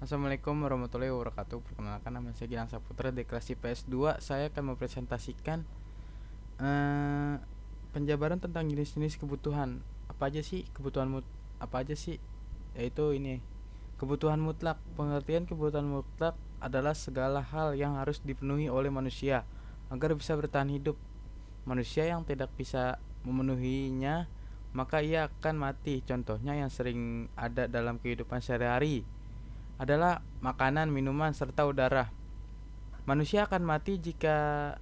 Assalamualaikum warahmatullahi wabarakatuh. Perkenalkan, nama saya Gilang Saputra dari kelas IPS 2. Saya akan mempresentasikan eh, penjabaran tentang jenis-jenis kebutuhan. Apa aja sih? Yaitu ini. Kebutuhan mutlak. Pengertian kebutuhan mutlak adalah segala hal yang harus dipenuhi oleh manusia agar bisa bertahan hidup. Manusia yang tidak bisa memenuhinya, maka ia akan mati. Contohnya yang sering ada dalam kehidupan sehari-hari adalah makanan, minuman, serta udara. Manusia akan mati jika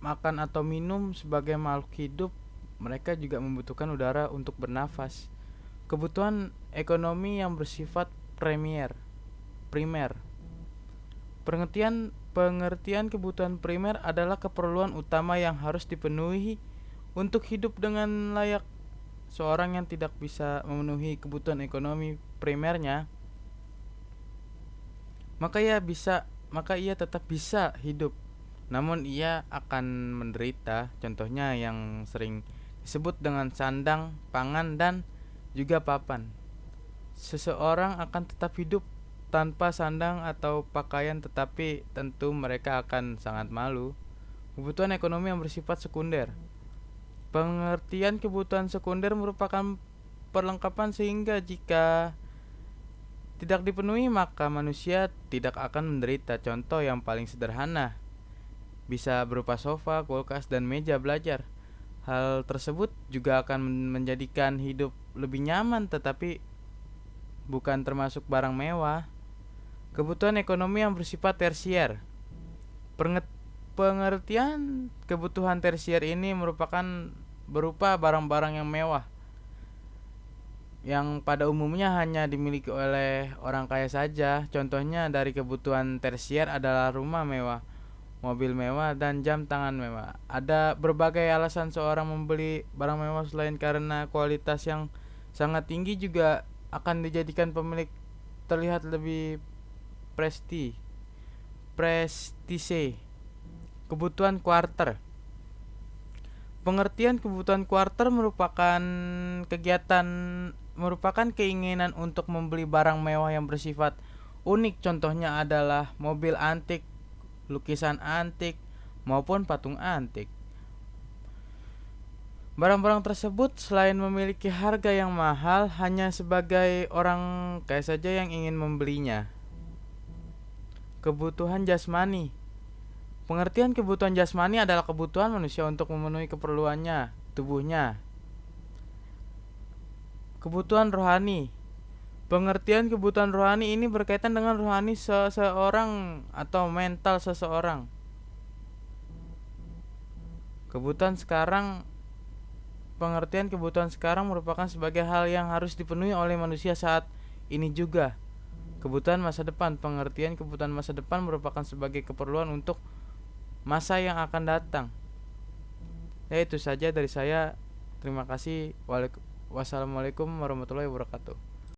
makan atau minum. Sebagai makhluk hidup, mereka juga membutuhkan udara untuk bernafas. Kebutuhan ekonomi yang bersifat primer. Pengertian kebutuhan primer adalah keperluan utama yang harus dipenuhi untuk hidup dengan layak. Seorang yang tidak bisa memenuhi kebutuhan ekonomi primernya, maka ia tetap bisa hidup, namun ia akan menderita. Contohnya yang sering disebut dengan sandang, pangan, dan juga papan. Seseorang akan tetap hidup tanpa sandang atau pakaian, tetapi tentu mereka akan sangat malu. Kebutuhan ekonomi yang bersifat sekunder. Pengertian kebutuhan sekunder merupakan perlengkapan sehingga jika tidak dipenuhi maka manusia tidak akan menderita. Contoh yang paling sederhana bisa berupa sofa, kulkas, dan meja belajar. Hal tersebut juga akan menjadikan hidup lebih nyaman, tetapi bukan termasuk barang mewah. Kebutuhan ekonomi yang bersifat tersier. Pengertian kebutuhan tersier ini merupakan berupa barang-barang yang mewah yang pada umumnya hanya dimiliki oleh orang kaya saja. Contohnya dari kebutuhan tersier adalah rumah mewah, mobil mewah, dan jam tangan mewah. Ada berbagai alasan seorang membeli barang mewah selain karena kualitas yang sangat tinggi, juga akan dijadikan pemilik terlihat lebih prestise. Kebutuhan kuarter. Pengertian kebutuhan kuarter merupakan keinginan untuk membeli barang mewah yang bersifat unik. Contohnya adalah mobil antik, lukisan antik, maupun patung antik. Barang-barang tersebut selain memiliki harga yang mahal, hanya sebagai orang kaya saja yang ingin membelinya. Kebutuhan jasmani. Pengertian kebutuhan jasmani adalah kebutuhan manusia untuk memenuhi keperluannya, tubuhnya. Kebutuhan rohani. Pengertian kebutuhan rohani ini berkaitan dengan rohani seseorang atau mental seseorang. Pengertian kebutuhan sekarang merupakan sebagai hal yang harus dipenuhi oleh manusia saat ini juga. Kebutuhan masa depan. Pengertian kebutuhan masa depan merupakan sebagai keperluan untuk masa yang akan datang. Ya, itu saja dari saya. Terima kasih. Wassalamualaikum warahmatullahi wabarakatuh.